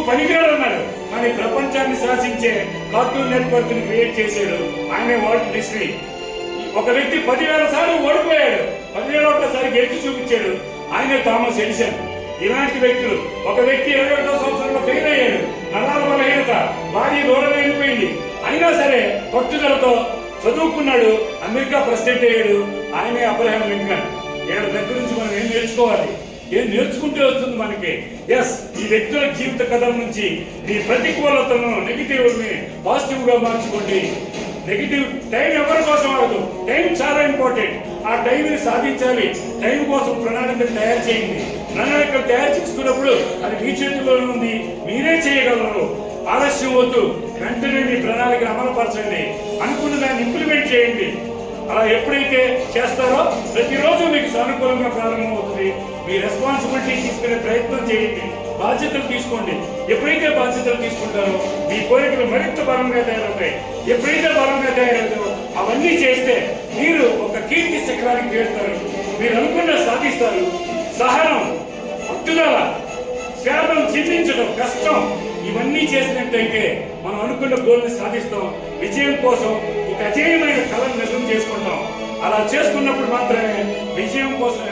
పనికిరాడు అన్నాడు. కానీ ప్రపంచాన్ని శాసించే కార్టూన్ నెట్వర్క్ ని క్రియేట్ చేశాడు ఆయనే వాల్ట్ డిస్నీ. ఒక వ్యక్తి 10,000 సార్లు ఓడిపోయాడు, 10,000వ సారి గెలిచి చూపించాడు ఆయనే థామస్ ఎడిసన్. ఇలాంటి వ్యక్తులు. ఒక వ్యక్తి 21వ సంవత్సరంలో ఫెయిల్ అయ్యాడు, నరాల బలహీనత, భార్య దూరం వెళ్ళిపోయింది, అయినా సరే పట్టుదలతో చదువుకున్నాడు, అమెరికా ప్రెసిడెంట్ అయ్యాడు ఆయనే అబ్రహాం లింకన్. వీళ్ళ దగ్గర నుంచి మనం ఏం నేర్చుకోవాలి? ఏం నేర్చుకుంటే వస్తుంది మనకి? ఎస్, ఈ వ్యక్తుల జీవిత కథల నుంచి మీ ప్రతికూలతను, నెగిటివ్ ని పాజిటివ్ గా మార్చుకోండి. నెగిటివ్ టైం ఎవరి కోసం ఆడదు, టైం చాలా ఇంపార్టెంట్. ఆ టైంని సాధించాలి. టైం కోసం ప్రణాళికలు తయారు చేయండి. ప్రణాళికలు తయారు చేసుకున్నప్పుడు అది మీ చేతుల్లోనే ఉంది, మీరే చేయగలరు. ఆలస్యం వద్దు, వెంటనే మీ ప్రణాళికను అమలుపరచండి, అనుకున్న దాన్ని ఇంప్లిమెంట్ చేయండి. అలా ఎప్పుడైతే చేస్తారో ప్రతిరోజు మీకు సానుకూలంగా ప్రారంభమవుతుంది. మీ రెస్పాన్సిబిలిటీ తీసుకునే ప్రయత్నం చేయండి, బాధ్యతలు తీసుకోండి. ఎప్పుడైతే బాధ్యతలు తీసుకుంటారో మీ కోరికలు మరింత బలంగా తయారవుతాయి. ఎప్పుడైతే బలంగా తయారవుతారో అవన్నీ చేస్తే మీరు ఒక కీర్తి శిఖరానికి చేరుతారు. మీరు అనుకున్న సాధిస్తారు. సహనం, పట్టుదల, త్యాగం, చింతించడం, కష్టం, ఇవన్నీ చేసినట్టయితే మనం అనుకున్న గోల్ని సాధిస్తాం. విజయం కోసం ఒక అజేయమైన కళను నిజం చేసుకుంటాం. అలా చేసుకున్నప్పుడు మాత్రమే విజయం కోసం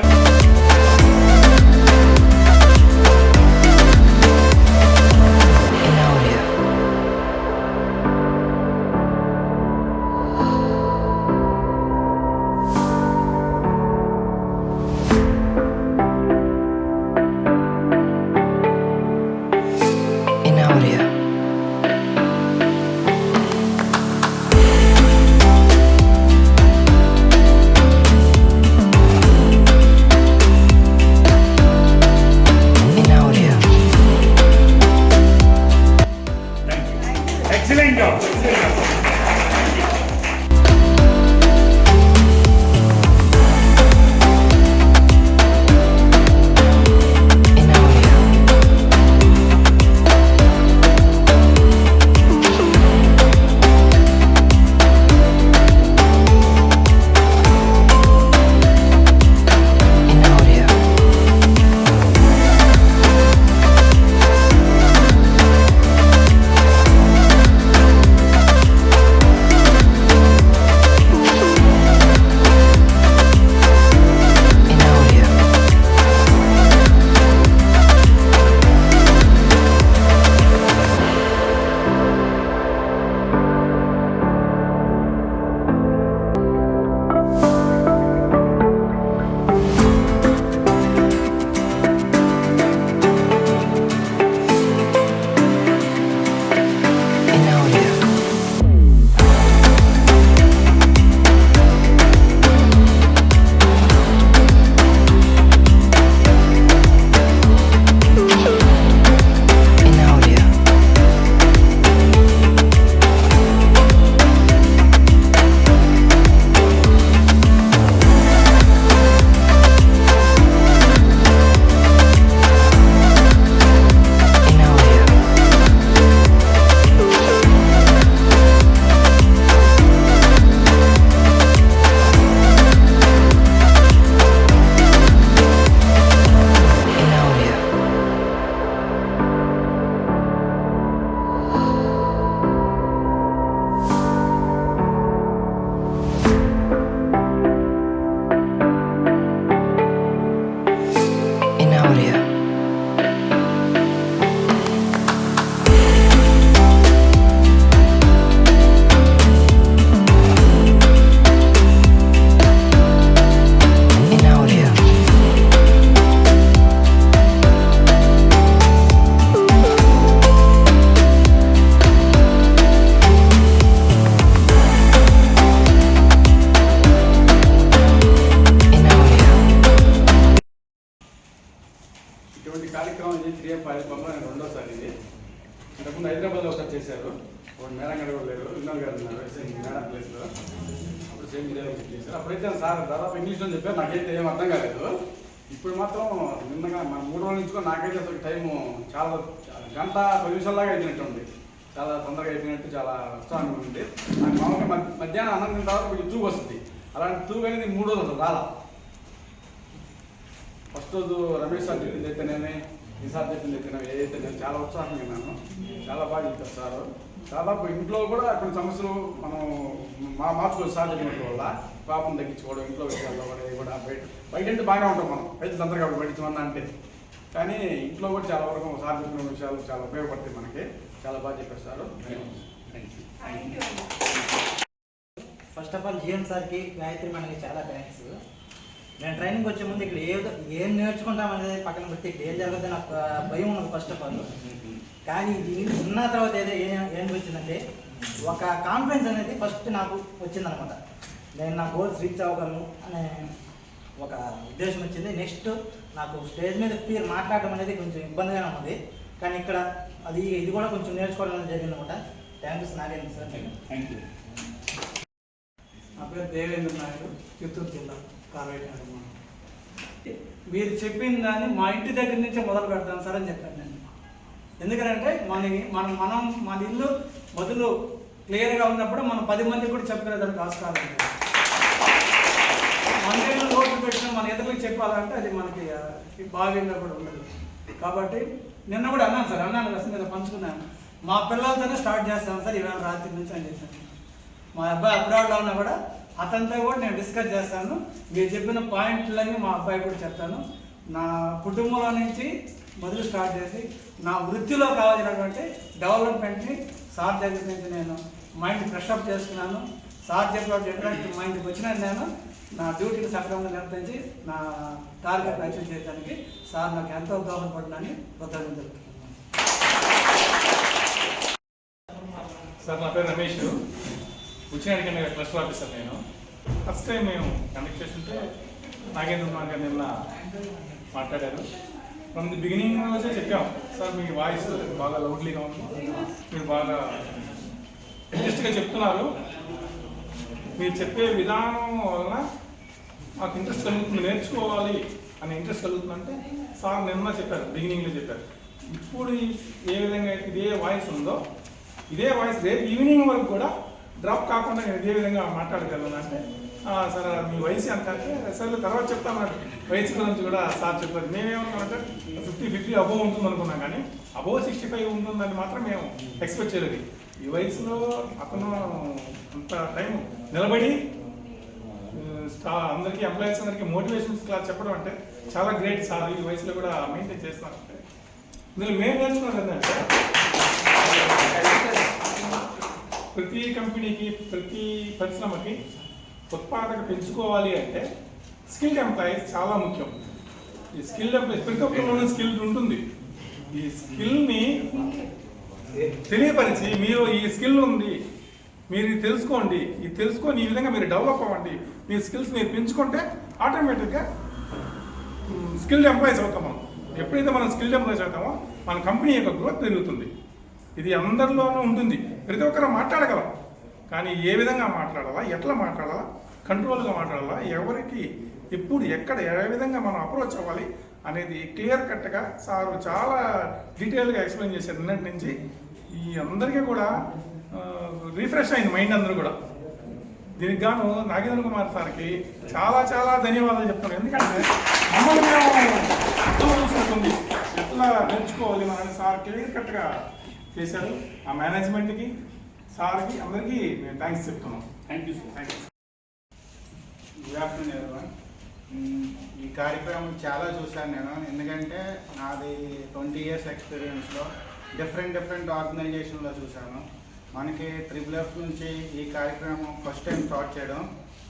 కార్యక్రమం చేసి 3M నేను రెండోసారి ఇది. ఇంతకుముందు హైదరాబాద్లో ఒకసారి చేశారు, ఒక మేడం గారు కూడా లేరు, విన్నర్ గారు ఉన్నారు మేడం ప్లేస్లో. అప్పుడు సేమ్ ఇదే చేశారు. అప్పుడైతే సార్ దాదాపు ఇంగ్లీష్లో చెప్పారు, నాకైతే ఏం అర్థం కాలేదు. ఇప్పుడు మాత్రం నిన్నగా మన 3 రోజుల నుంచి కూడా నాకైతే అసలు టైము చాలా గంట 10 నిమిషాల్లాగా అయిపోయినట్టుంది. చాలా తొందరగా అయిపోయినట్టు చాలా ఉత్సాహంగా ఉంది. నాకు మామూలుగా మధ్యాహ్నం అన్నం తిన్న తర్వాత కొంచెం తూగు వస్తుంది. అలాంటి తూగు అనేది 3 రోజులు అసలు రాలా. ఫస్ట్ రోజు రమేష్ సార్ చెప్పింది అయితేనేమి, ఈసారి చెప్పింది చెప్పిన ఏదైతే నేను చాలా ఉత్సాహంగా విన్నాను. చాలా బాగా చెప్తారు సార్. దాదాపు ఇంట్లో కూడా కొన్ని సమస్యలు మనం మార్చుకోవచ్చు సార్ చెప్పినట్టు వల్ల పాపం తగ్గించుకోవడం, ఇంట్లో విషయాల్లో కూడా బయట అంటే బాగానే ఉంటాం మనం, రైతులు అందరూ కాబట్టి బయటించమన్నా అంటే. కానీ ఇంట్లో కూడా చాలా వరకు సార్ చెప్పిన విషయాలు చాలా ఉపయోగపడతాయి మనకి. చాలా బాగా చెప్పారు sir. First of all GM సార్కి, గాయత్రి మనకి చాలా థ్యాంక్స్. నేను ట్రైనింగ్ వచ్చే ముందు ఇక్కడ ఏం నేర్చుకుంటాం అనేది పక్కన పెట్టి ఇక్కడ ఏం జరుగుతుంది నాకు భయం ఉన్నది ఫస్ట్ ఆఫ్ ఆల్. కానీ ఇది ఉన్న తర్వాత ఏం వచ్చిందంటే ఒక కాన్ఫిడెన్స్ అనేది ఫస్ట్ నాకు వచ్చిందనమాట. నేను నా గోల్స్ రీచ్ అవ్వగలను అనే ఒక ఉద్దేశం వచ్చింది. నెక్స్ట్ నాకు స్టేజ్ మీద ఫీర్ మాట్లాడడం అనేది కొంచెం ఇబ్బందిగానే ఉంది. కానీ ఇక్కడ ఇది కూడా కొంచెం నేర్చుకోవడం అనేది జరిగింది అనమాట. Thanks Nagendra sir. Thank you. నా పేరు దేవేంద్ర నాయుడు, చిత్తూరు జిల్లా కార్వేట. మీరు చెప్పిన దాన్ని మా ఇంటి దగ్గర నుంచే మొదలు పెడతాను సార్ అని చెప్పాను నేను. ఎందుకంటే మన ఇల్లు మొదలు క్లియర్గా ఉన్నప్పుడు మనం 10 మందికి కూడా చెప్పుకునేదానికి ఆస్కారం ఉంది. మన దగ్గర లోటు పెట్టిన మన ఇతరులకు చెప్పాలంటే అది మనకి భావ్యంగా కూడా ఉండదు. కాబట్టి నిన్న కూడా అన్నాను అసలు నేను పంచుకున్నాను. మా పిల్లలతోనే స్టార్ట్ చేస్తాను సార్ ఈవేళ రాత్రి నుంచి అని చెప్పాను. మా అబ్బాయి అబ్రాడ్లో ఉన్నా కూడా అతనితో కూడా నేను డిస్కస్ చేస్తాను. మీరు చెప్పిన పాయింట్లన్నీ మా అబ్బాయి కూడా చెప్తాను. నా కుటుంబంలో నుంచి మొదలు స్టార్ట్ చేసి నా వృత్తిలో కావాల్సినటువంటి డెవలప్మెంట్ని సార్ దగ్గర నుంచి నేను మైండ్ ఫ్రెషప్ చేసుకున్నాను. సార్ చెప్పినటువంటి ఇంట్రెస్ట్ మైండ్కి వచ్చిన నేను నా డ్యూటీని సక్రమంగా నిర్వహించి నా టార్గెట్ అచీవ్ చేయడానికి సార్ నాకు ఎంతో దోహదపడినని కృతజ్ఞతలు. సార్ నా పేరు రమేష్, ఉచ్చినాడికన్నా క్లస్టర్ ఆఫీసర్. నేను ఫస్ట్ టైం మేము కండక్ట్ చేస్తుంటే నాగేంద్ర కుమార్ గారు నిన్న మాట్లాడారు. ఫ్రమ్ ది బిగినింగ్ రోజే చెప్పాం సార్ మీ వాయిస్ బాగా లౌడ్లీగా ఉంది, మీరు బాగా ఇంట్రెస్ట్గా చెప్తున్నారు, మీరు చెప్పే విధానం వలన మాకు ఇంట్రెస్ట్ కలుగుతుంది, నేర్చుకోవాలి అనే ఇంట్రెస్ట్ కలుగుతుందంటే సార్ నిన్న చెప్పారు, బిగినింగ్లో చెప్పారు. ఇప్పుడు ఏ విధంగా ఇదే వాయిస్ ఉందో ఇదే వాయిస్ రేపు ఈవినింగ్ వరకు కూడా డ్రాప్ కాకుండా నేను ఇదే విధంగా మాట్లాడగలను అంటే సార్ మీ వయసు ఎంత అంటే సార్ తర్వాత చెప్తాను. వయసు గురించి కూడా సార్ చెప్పారు. మేమేమనుకున్నామంటే 50-50 అబోవ్ ఉంటుంది అనుకున్నాం, కానీ అబోవ్ 65 ఉంటుందని మాత్రం మేము ఎక్స్పెక్ట్ చేయలేదు. ఈ వయసులో అతను అంత టైం నిలబడి అందరికీ ఎంప్లాయీస్ అందరికీ మోటివేషన్స్ క్లాస్ చెప్పడం అంటే చాలా గ్రేట్ సార్. ఈ వయసులో కూడా మెయింటైన్ చేస్తున్నారంటే ఇందులో మేము నేర్చుకున్నది ఏంటంటే ప్రతి కంపెనీకి ప్రతి పరిశ్రమకి ఉత్పాదక పెంచుకోవాలి అంటే స్కిల్డ్ ఎంప్లాయీస్ చాలా ముఖ్యం. ఈ స్కిల్డ్ ఎంప్లాయీస్ ప్రతి ఒక్కరిలోనూ స్కిల్ ఉంటుంది. ఈ స్కిల్ని తెలియపరిచి మీరు ఈ స్కిల్ ఉంది, మీరు ఇది తెలుసుకోండి, ఇది తెలుసుకొని ఈ విధంగా మీరు డెవలప్ అవ్వండి, మీ స్కిల్స్ మీరు పెంచుకుంటే ఆటోమేటిక్గా స్కిల్డ్ ఎంప్లాయీస్ అవుతాం. మనం ఎప్పుడైతే మనం స్కిల్డ్ ఎంప్లాయీస్ అవుతామో మన కంపెనీ యొక్క గ్రోత్ పెరుగుతుంది. ఇది అందరిలోనూ ఉంటుంది, ప్రతి ఒక్కరు మాట్లాడగలం. కానీ ఏ విధంగా మాట్లాడాలా, ఎట్లా మాట్లాడాలా, కంట్రోల్గా మాట్లాడాలా, ఎవరికి ఎప్పుడు ఎక్కడ ఏ విధంగా మనం అప్రోచ్ అవ్వాలి అనేది క్లియర్ కట్గా సార్ చాలా డీటెయిల్గా ఎక్స్ప్లెయిన్ చేశారు. నిన్నటి నుంచి ఈ అందరికీ కూడా రిఫ్రెష్ అయింది మైండ్ అందరూ కూడా. దీనికి గాను నాగేంద్ర కుమార్ సార్కి చాలా చాలా ధన్యవాదాలు చెప్తాను. ఎందుకంటే మమ్మల్ని మేము అర్థం చూసుకుంటుంది ఎట్లా నేర్చుకోవాలి అని సార్ క్లియర్ కట్గా చేశారు. ఆ మేనేజ్మెంట్కి సార్కి అందరికీ మేము థ్యాంక్స్ చెప్తున్నాం. Thank you sir. Thank you. Good afternoon everyone. ఈ కార్యక్రమం చాలా చూశాను నేను. ఎందుకంటే నాది 20 years ఎక్స్పీరియన్స్లో డిఫరెంట్ ఆర్గనైజేషన్లో చూశాను. మనకి FFF నుంచి ఈ కార్యక్రమం ఫస్ట్ టైం స్టార్ట్ చేయడం,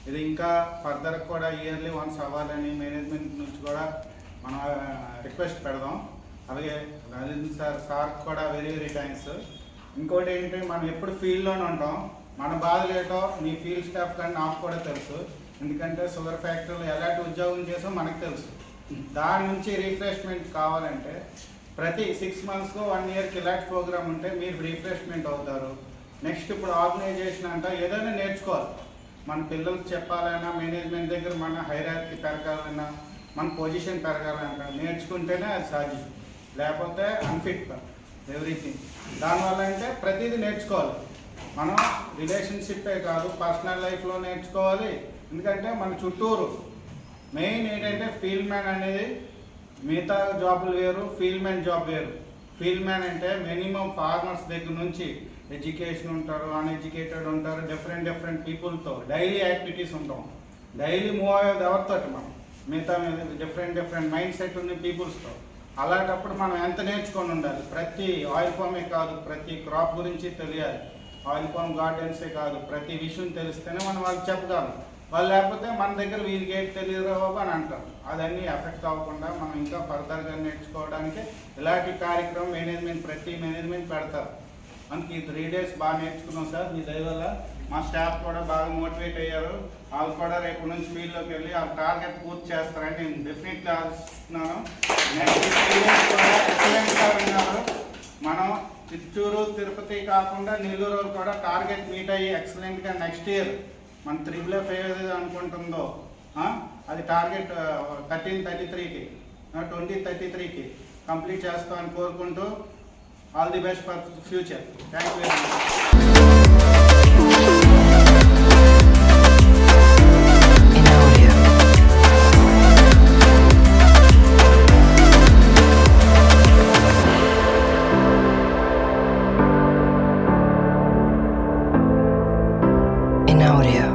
ఇది ఇంకా ఫర్దర్ కూడా ఇయర్లీ వన్స్ అవ్వాలని మేనేజ్మెంట్ నుంచి కూడా మనం రిక్వెస్ట్ పెడదాం. అలాగే రాజేంద్ర సార్ కూడా వెరీ థ్యాంక్స్. ఇంకోటి ఏంటి, మనం ఎప్పుడు ఫీల్డ్లోనే ఉంటాం, మన బాధలు ఏటో మీ ఫీల్డ్ స్టాఫ్ కానీ నాకు కూడా తెలుసు. ఎందుకంటే షుగర్ ఫ్యాక్టరీలో ఎలాంటి ఉద్యోగం చేసో మనకు తెలుసు. దాని నుంచి రిఫ్రెష్మెంట్ కావాలంటే ప్రతి 6 monthsకు 1 yearకి ఇలాంటి ప్రోగ్రామ్ ఉంటే మీరు రిఫ్రెష్మెంట్ అవుతారు. నెక్స్ట్ ఇప్పుడు ఆర్గనైజేషన్ అంటే ఏదైనా నేర్చుకోవాలి. మన పిల్లలకు చెప్పాలన్నా, మేనేజ్మెంట్ దగ్గర మన హైరార్కీ పెరగాలన్నా, మన పొజిషన్ పెరగాలన్నా నేర్చుకుంటేనే అది సాధ్యం. లేకపోతే అన్ఫిట్ ఎవ్రీథింగ్. దానివల్ల అంటే ప్రతిదీ నేర్చుకోవాలి. మనం రిలేషన్షిప్పే కాదు, పర్సనల్ లైఫ్లో నేర్చుకోవాలి. ఎందుకంటే మన చుట్టూరు మెయిన్ ఏంటంటే ఫీల్డ్ మ్యాన్ అనేది మిగతా జాబులు వేరు, ఫీల్డ్ మ్యాన్ జాబ్ వేరు. ఫీల్డ్ మ్యాన్ అంటే మినిమం ఫార్మర్స్ దగ్గర నుంచి ఎడ్యుకేషన్ ఉంటారు, అన్ఎడ్యుకేటెడ్ ఉంటారు, డిఫరెంట్ పీపుల్తో డైలీ యాక్టివిటీస్ ఉంటాం. డైలీ మూవ్ అయ్యేది ఎవరితో మనం, మిగతా డిఫరెంట్ మైండ్ సెట్ ఉన్న పీపుల్స్తో. అలాంటప్పుడు మనం ఎంత నేర్చుకొని ఉండాలి. ప్రతి ఆయిల్ ఫామే కాదు, ప్రతి క్రాప్ గురించి తెలియాలి. ఆయిల్ ఫామ్ గార్డెన్సే కాదు, ప్రతి విషయం తెలిస్తేనే మనం వాళ్ళకి చెప్పగలం. వాళ్ళు లేకపోతే మన దగ్గర వీళ్ళకి ఏంటి తెలియదు బాబు అని అంటారు. అదన్నీ ఎఫెక్ట్ అవ్వకుండా మనం ఇంకా ఫర్దర్గా నేర్చుకోవడానికి ఇలాంటి కార్యక్రమం ప్రతి మేనేజ్మెంట్ పెడతారు. మనకి 3 days బాగా నేర్చుకున్నాం సార్. మీ దయ వల్ల మా స్టాఫ్ కూడా బాగా మోటివేట్ అయ్యారు. వాళ్ళు కూడా రేపు నుంచి ఫీల్డ్లోకి వెళ్ళి ఆ టార్గెట్ పూర్తి చేస్తారని నేను డెఫినెట్లీ ఆశిస్తున్నాను. నెక్స్ట్ 3 days కూడా ఎక్సలెంట్గా విన్నారు. మనం చిత్తూరు, తిరుపతి కాకుండా నెల్లూరు కూడా టార్గెట్ మీట్ అయ్యి ఎక్సలెంట్గా నెక్స్ట్ ఇయర్ మన 3F ఏదైతే అనుకుంటుందో అది టార్గెట్ 1333కి 2033కి కంప్లీట్ చేస్తామని కోరుకుంటూ all the best for future. Thank you very much. In audio.